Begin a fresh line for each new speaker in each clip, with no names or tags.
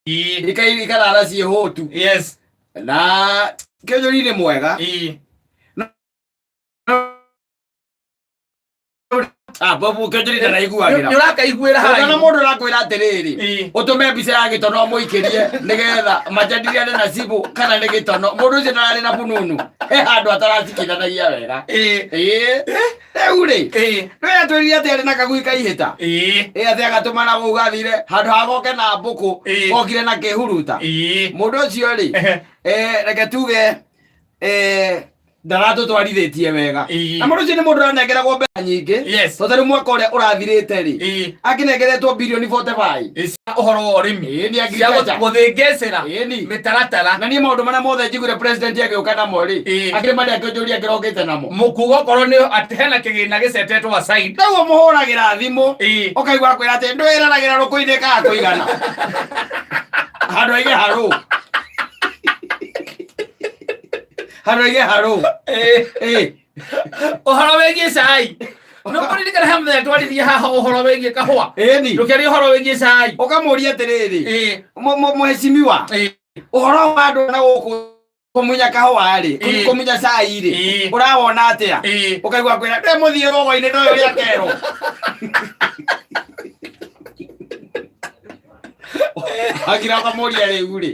ikarara ciĩhũtu.
Yes.
Na Kĩũnjũri nĩ mwega. Babu Kĩũnjũri ndaraiguagĩra.
Nĩũrakaiguĩra haraihu.
Kana mũndũ arakwĩra atĩrĩrĩ, ũtũme mbica ya gĩtono mũikĩrie nĩgetha majadiliane na Cibu kana nĩ gĩtono. Mũndũ ũcio ndararĩ na bununu. He handũ ataracikithanagia wega. Rĩu rĩ, nĩwe atwĩrire atĩ arĩ na kagui kaihĩta. Atĩ agatũmana gũu gathire handũ ha goke na mbũkũ gokire na kĩhuruta. Mũndũ ũcio rĩ, reke tuge ndaratũtwarithĩtie wega. Na mũndũ ũcio nĩ mũndũ ũranengeragwo mbeca nyingĩ. Tondũ rĩu mwaka ũrĩa ũrathirĩte rĩ, akĩnengeretwo birioni 45.
Ũhoro wa ũrĩmi cia gũthĩngĩcĩra mĩtaratara.
Na niĩ maũndũ marĩa mothe njiguire president agĩũka namo rĩ, akĩrĩ marĩa Kĩũnjũri akĩrogĩte namo.
Mũkugo korwo nĩ atĩ hena kĩgĩna gĩcetetwo aside.
Nĩguo mũhũragĩra thimũ, ũkaigua akwĩra atĩ ndwĩranagĩra rũkũ-inĩ kana kũigana. Handũ aige harũ.
Ũhoro wĩgiĩ cai. Nĩũkũririkana he mũthenya twaririe haha ũhoro wĩgiĩ kahũa. Ndũkĩaria ũhoro wĩgiĩ cai.
Ũkamũria atĩrĩrĩ, mũhecimiwa, ũhoro wa andũ na gũkũ kũmunya kahũa rĩ, kũmunya cai rĩ, ũrawona atĩa? Ũkaigua kwĩra ndĩ mũthiĩ rogo-inĩ ndoyo rĩa kero. Akira ũkamũria rĩu rĩ,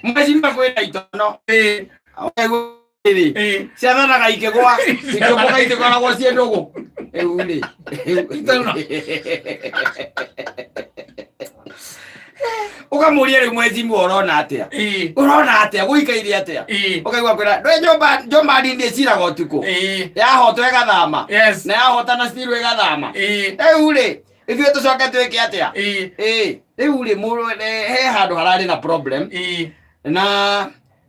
mũhecimiwa kwĩna itono. Ciathanaga ikĩgwa, ikĩmoka itikoragwo ciĩ ndũgũ. Rĩu rĩ, ũkamũria rĩu mwecimu ũrona atĩa? Ũrona atĩa? Gũikaire atĩa? Ũkaigua kwĩra ndwĩ Njomari ndĩciraga ũtukũ. Yahotwo ĩgathama. Na yahotana still ĩgathama. Rĩu rĩ, ithuĩ tũcoke twĩke atĩa? Rĩu rĩ, he handũ hararĩ na problem. Na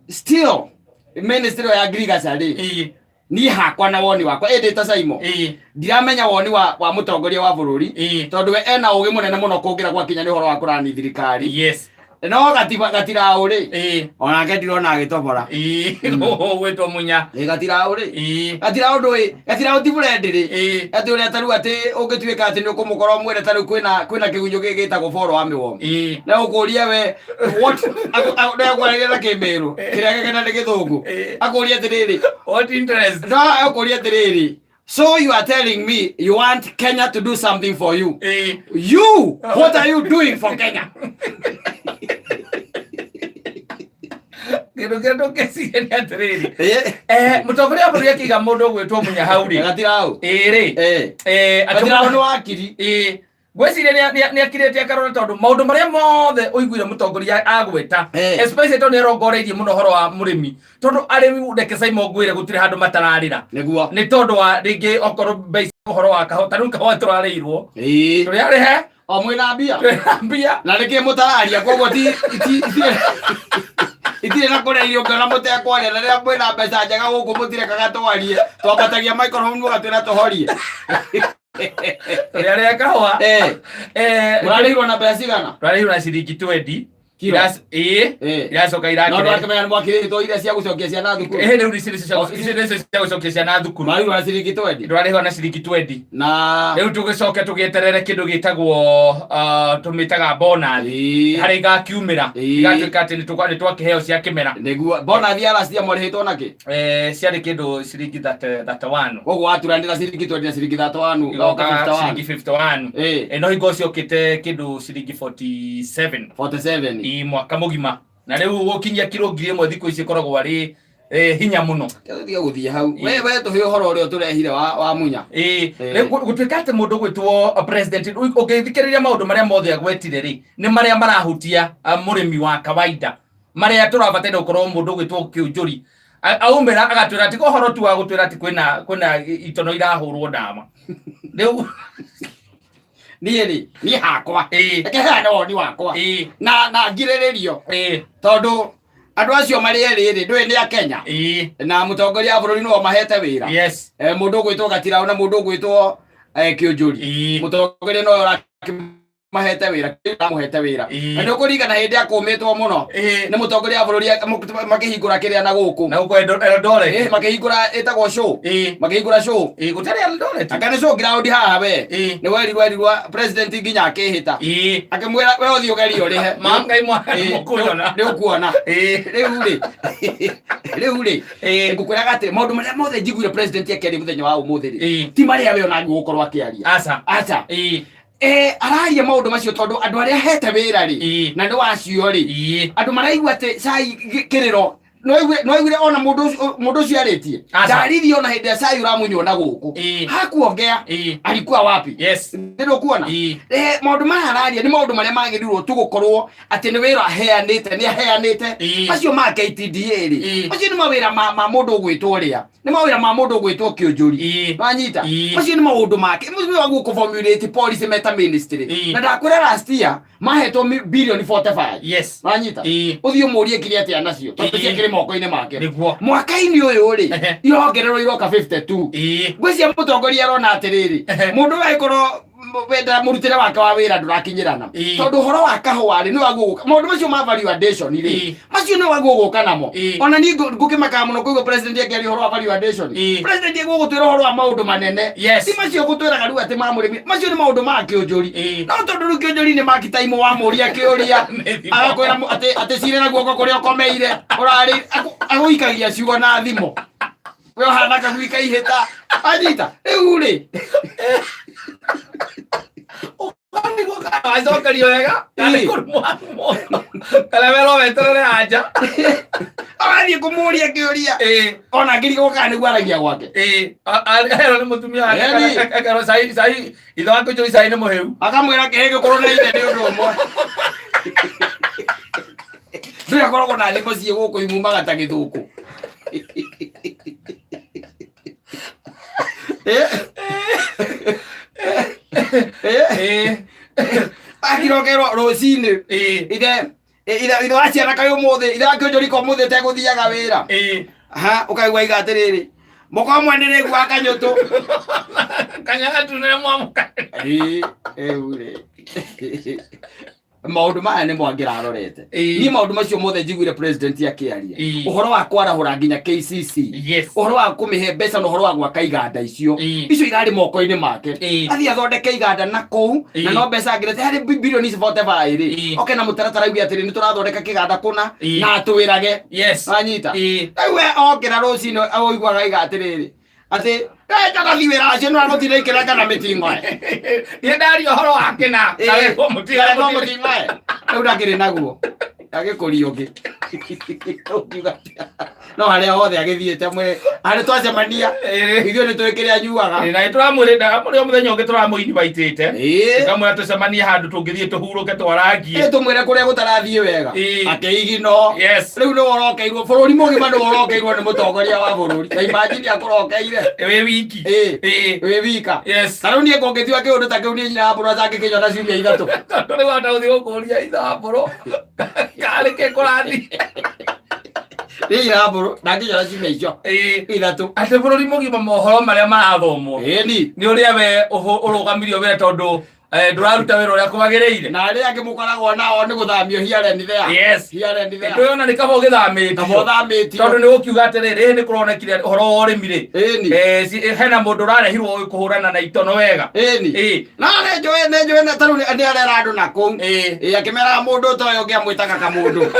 still ministry ya agriculture ni hakwa na woni wakwa ndita Saimo ndiramenya woni wa mutongoria wa bururi tondu we ena ũgĩ mũnene mũno kũngira gwakinya nĩ ũhoro wa kũrani thirikari. No gatiraũ rĩ, onake ndirona agĩtobora.
Gwĩtwo munya.
Gatiraũ rĩ, gatiraũ ti burendi rĩ, atĩ ũrĩa tarĩu atĩ ũngĩtuĩka atĩ nĩ ũkũmũkora mwĩre tarĩu kwĩna kĩgunyũ gĩgĩtagwo boro wa mĩwomi. Na ũkũria we what ndagwarĩria na kĩmĩrũ kĩrĩa gĩkena nĩ gĩthũngũ. Akũria atĩrĩrĩ,
what interest?
No, akũria atĩrĩrĩ, so you are telling me you want Kenya to do something for you? You, what are you doing for Kenya?
Kĩndũ kĩcirie nĩ atĩrĩrĩ, mũtongoria wa bũrũri akĩiga mũndũ ũgwĩtwo munya hau rĩ.
Gatiraũ.
Gatiraũ
nĩ wakiri.
Gwĩciria nĩ akirĩte akarora tondũ maũndũ marĩa mothe ũiguire mũtongoria agwĩta, especially tondũ nĩ arongoreirie mũno ũhoro wa mũrĩmi. Tondũ arĩmi reke Saimo ngwĩre gũtirĩ handũ matararĩra. Nĩ tondũ wa rĩngĩ okorwo mbei ũhoro wa kahũa, tarĩu kahũa tũrarĩirwo. Tũrĩarĩhe
o mwĩna mbia. Na nĩkĩ mũtararia koguo itirĩ na kũrĩa irio ngona mũtekwaria, na rĩrĩa mwĩna mbeca njega gũkũ mũtirekaga twarie, twambatagia microphone mũgatwĩra tũhorie.
Tũrĩarĩhe kahũa.
Mũrarĩirwo na mbeca cigana?
Tũrarĩirwo na ciringi 20. Iracoka irakĩre.
No ndakĩmenya nĩ mwakĩrĩtwo iria cia gũcokia ciana thukuru.
Rĩu nĩcio cia gũcokia ciana thukuru.
Mũrarĩirwo na ciringi 20?
Tũrarĩhwo na ciringi 20.
Na
rĩu tũgĩcoke tũgĩeterere kĩndũ gĩtagwo tũmĩtaga bonus harĩa igakiumĩra, igatuĩka atĩ nĩ twakĩheo cia kĩmera.
Nĩguo bonus ya last year mwarĩhĩtwo nakĩ?
Ciarĩ kĩndũ ciringi 31.
Koguo waturanĩra ciringi 20 na ciringi 31
igoka ciringi 51. No hingo ciokĩte kĩndũ ciringi 47 mwaka mũgima. Na rĩu gũkinyia kiro 1,000 thikũ ici koragwo arĩ hinya mũno.
Kĩrĩtige gũthiĩ hau. We tũhe ũhoro ũrĩa tũrehire wa munya.
Gũtuĩka atĩ mũndũ gwĩtwo president, ũngĩthikĩrĩria maũndũ marĩa mothe agwetire rĩ, nĩ marĩa marahutia mũrĩmi wa kawaida, marĩa tũrabatara gũkorwo mũndũ gwĩtwo Kĩũnjũri aumĩra agatwĩra atĩ ũhoro tu wa gũtwĩra atĩ kwĩna itono irahũrwo ndawa. Rĩu
niĩ hakwa heana woni wakwa na ngirĩrĩrio tondũ andũ acio marĩ erĩ ndũĩ nĩ a Kenya na mũtongoria wa bũrũri no mahete wĩra. Mũndũ ũgwĩtwo Gatiraũ na mũndũ ũgwĩtwo Kĩũnjũri. Mũtongoria no mahete wira muhete wira ndio kurigana hindi akumitwo muno ni mutongoria wa bururi makihingura kiria na guku
Eldoret
makihingura etagwo show makihingura show
gutari Eldoret
akane show ground haha we ni werirwa president nginya akihita akimwira we uthio gari urihe
mangai mwa mukuona
ni ukuona riu ri ngukwira gati maundu maria mothe njiguire president akeri muthenya wa umuthi ri ti maria we ona gukorwo akiaria acha araria maundu macio tondu andu aria hete wira ri na ndu wacio ri andu maraigua ati cai kiriro noiguire ona mundu ucio aritie ndarithi ona hindi ya cai uramunywa na guku hakuongea alikuwa wapi ndio kuona maundu mara araria ni maundu maria magirwo tugukorwo ati ni wira aheanite ni aheanite acio ma KTDA ri acio ni mawira ma mundu gwitwo ria ni mawira ma mundu gwitwo kiunjuri wanyita acio ni maundu make muzi wa guku formulate policy meta ministry na ndakwira last year mahetwo billion 45 wanyita uthio murie kiria ati anacio tondu cia moko-ini make mwaka-ini uyu ri irongererwo iroka 52 ngwĩcia mũtongoria arona atiriri mundu waikorwo wenda murutire wake wa wira ndurakinyirana tondu horo wa kahũa ri ni waguguka maundu macio ma value addition ri macio ni waguguka namo ona ni ngukimaka muno kuigua president akĩaria horo wa value addition president egũgũtwĩra horo wa maundu manene ti macio gũtwĩraga rĩu atĩ ma mũrĩmi macio ni maundu ma kĩũnjũri no tondu rĩu kĩũnjũri ni makitaimu wa mũria kĩũria agakwĩra atĩ cire na guoko kũrĩa ũkomeire ũrarĩ agũikagia ciugo na thimo we ũhana kagwika ihĩta anyita rĩu rĩ
acokerio wega kale kurumwa kale velo veterere aja
arathie kumuria kiuria ona ngirigo kana gwaragia gwake
ero ni mutumia akaro sai itho wako jori sai ni muheu
akamwira kihege korwo na ine ni undu umwe ndio korwo na thimo cie guku imumaga ta githuku akirokero rocini ithe waciara kayo muthe ithe akionjoriko muthe teguthiaga wira ukaigua iga atiriri muko mwenere gwa kanyutu
kanyaga tunene mwamuka
ure maundu maya ni mwangirarorete ni maundu macio mothe njiguire president akiaria uhoro wa kwarahura nginya KCC uhoro wa kumihe mbeca na uhoro wa gwaka iganda icio irari moko-ini make athi athondeke iganda na kou na no mbeca ngirete hari billion 45 ri oke na mutaratara ibi atiri ni turathondeka kiganda kuna na atwirage anyita we okira rucino awoiguaga iga atiriri ati jaga thiwira acio no agutire ikira kana mitingo
ye ndari uhoro wake na kawe ko mutingo
riu ndakiri naguo agikuria ungi no haria hothe agithiite mwe hari twacemania ithuĩ nĩ tũĩ kĩrĩa nyuaga
na nĩtũramwĩrĩndaga mũrĩ o mũthenya ũngĩ tũramũinvaitĩte tũkamwĩra tũcemanie handũ tũngĩthiĩ tũhurũke twarangie
tũmwĩre kũrĩa gũtarathiĩ wega akĩigino rĩu nĩ worokeirwo bũrũri mũgima nĩ worokeirwo nĩ mũtongoria wa bũrũri na imagine akũrokeire
wĩ wiki
wĩ wika na rĩu niĩ ngũngĩtua kĩũndũ ta kĩu niĩ nyina wa mbũrũ acangĩkĩnyua na ciumia ithatũ
tondũ rĩu anda gũthiĩ gũkũria ithe wa mbũrũ karĩ kĩ kũrathi
Ii haburu ndakinyora ciumia icio ithatu
ati bururi mugima mohoro maria marathomwo ni uria we urugamirio wira tondu nduraruta wira uria kwagiriire
na aria angi mukoragwo nao ni guthamio hiareni there hiareni there
nduyona ni kabo githamitio tondu ni gukiuga atiriri ni kuronekire horo wa urimi ri hena mundu urarehirwo kuhurana na itono wega
na ne na taru ni arera andu na kou akimera mundu to yo ngiamwitaga ka mundu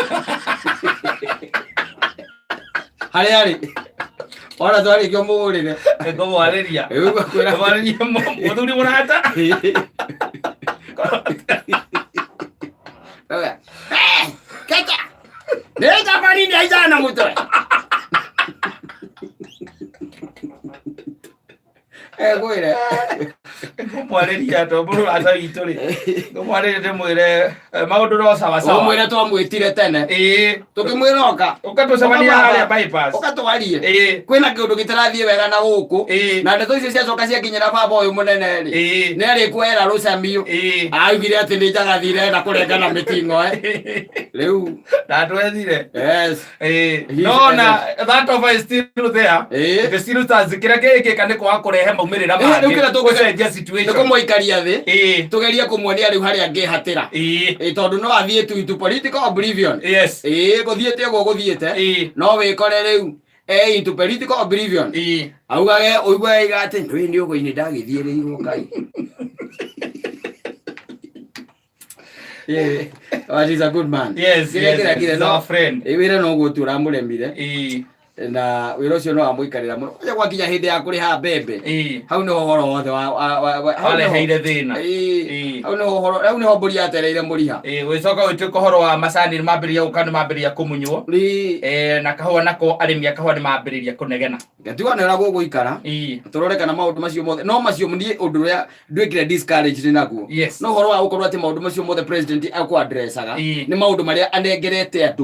hari ora twari kyo mugurire
ego mwariria mwariria muthuri murata
kaka nenda bani ni aijana mutwe gwire
mwariria to buru asa ituri mwariria ndimwire maundu ro sawa sawa
mwire twamwitire tene tukimwira oka
ukatucemania haria bypass
ukatwarie kwina kiundu gitarathie wega na guku na ndeto icio ciacoka ciakinyira baba uyu munene ri ni ari kwera rucamio augire ati ni njagathire na kurengana mitingo riu
ndatwethire no na that of is still there the still stands kira giki kaniko wa kurehe maumirira
mangĩ
gũcenjia situation niko
moikaria thi tugeria kumuonia riu haria ngihatira tondu no athie to political oblivion guthiete go guthiete no wikore riu into political oblivion augage uigwe igate ndui ni ugo-ini ndagithiereirwo kai. Yeah, what is a good man.
Yes, he's our friend.
Wira no gutura muremire na wira ucio no amuikarira muno gwa kinya hindi ya kuriha mbembe hau ni horo wothe
wale heire thina
hau ni mburi yatereire muriha
wicoka wituka horo wa macani ni mambiria ukani mambiria kumunywo na kahua nako arimi akahua ni mambiria kunegena
gatiwa nera guguikara turore kana maundu macio mothe no macio mni undu ria ndwikire discourage naguo no horo wa gukorwo ati maundu macio mothe president akwa addressaga ni maundu maria anengerete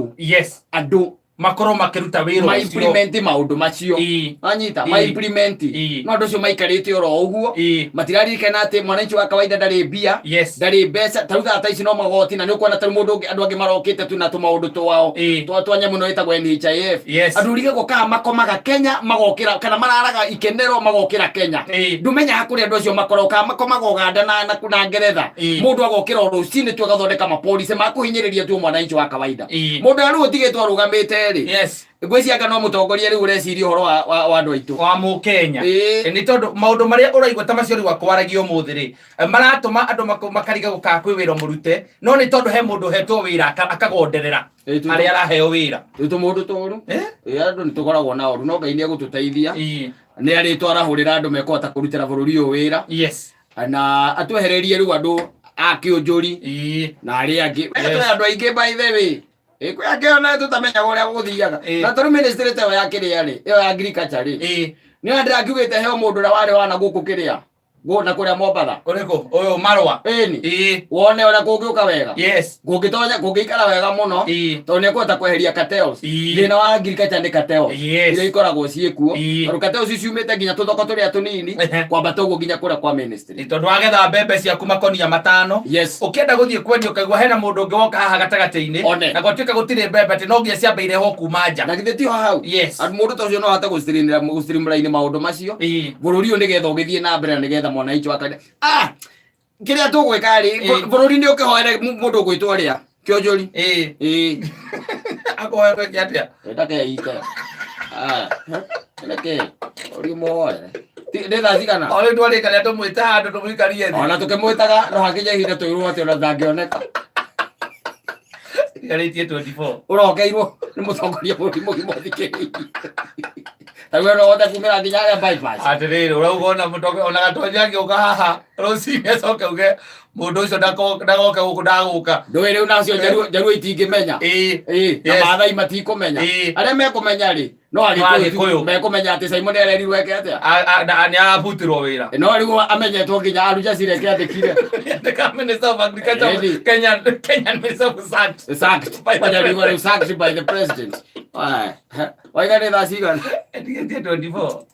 andu
makoro makiruta wiro
ma implement maundu macio anyita ma implement no ndocio maikarite oro uguo matirari kana ati mwananchi wa kawaida ndari bia ndari besa taruta ata ici no magoti na ni ukona taru mundu andu angi marokite tu na tu maundu tu wao twanya muno itagwo NHIF andu rige goka makomaga Kenya magokira kana mararaga ikenero magokira Kenya ndumenya hakuri andu acio makoroka makomaga Uganda na Ngeretha mundu agokira rucini tu agathondeka mapolice makuhinyiriria tu mwananchi wa kawaida mundu aru utigitwo arugamite gwicianga no mutongoria riu ureciria horo wa andu aitu
wa mu Kenya ni tondu maundu maria uraigwa ta macio riu akwaragia umuthi ri maratuma andu makariga guka kwi wira murute no ni tondu he mundu hetwo wira akagonderera aria araheo wira
tu mundu toru andu ni tukoragwo na oru no Ngai ni agututeithia ni ari twarahurira andu mekota kurutira bururi uyu wira na atwehererie riu andu akiunjuri na ari angi andu aingi by the way kwa kero na tutamenya uria guthiaga na toru ministry te ya kiria ri yo agriculture ri ni andira akiugite heo mundu ra wari wana guku kiria na kuria Mombatha
uriko uyu marwa
wone ora kungiuka wega gungitonya kungikara wega muno tondu ni kwota kweheria cartels thina wa agriculture ni cartels ire ikoragwo ciekuo ru cartels ciumite nginya tuthoko turia tunini kwamba toguo nginya kuria kwa ministry
tondu wagetha mbembe ciaku makonia matano ukienda guthie kwendio kaigwa hena mundu ungi woka haha gatagati-ini na gwatuika gutire mbembe ati no ngia ciambe ireho kuma nja
na githeti hau andu mundu tocio no hata gustreamline maundu macio bururi u nigetha ugithie na mbere nigetha mwananchi wa kawaida kiria tugwika ri bururi ni ukihoere mundu gwitwo ria kionjuri
akohoere kiatia
ndake ite ndake uri moore ndetha zigana
ole ndwari kana tumwita andu tumwikarie thi
ona tukimwitaga no hakija ihinda tuirwo ati ona ndangioneka
yaritie 24
urokeirwo ni mutongoria bururi mugimo thikiri tawe no wota kumira nginya ya bypass
atiriri urauga mutongoria ona gatonja ngiuka haha rucine coke uge mundu ucio ndagoke guku ndaguka
ndwire unacio jaru itingimenya na mathai matikumenya aria mekumenya ri no agikuyu mekumenya ati Simon ererirwe eke atia
ni abutirwo wira
no riu amenyetwo nginya aruja cireke athikire
the minister of agriculture Kenyan minister of
sacked by the president why got it as he got
24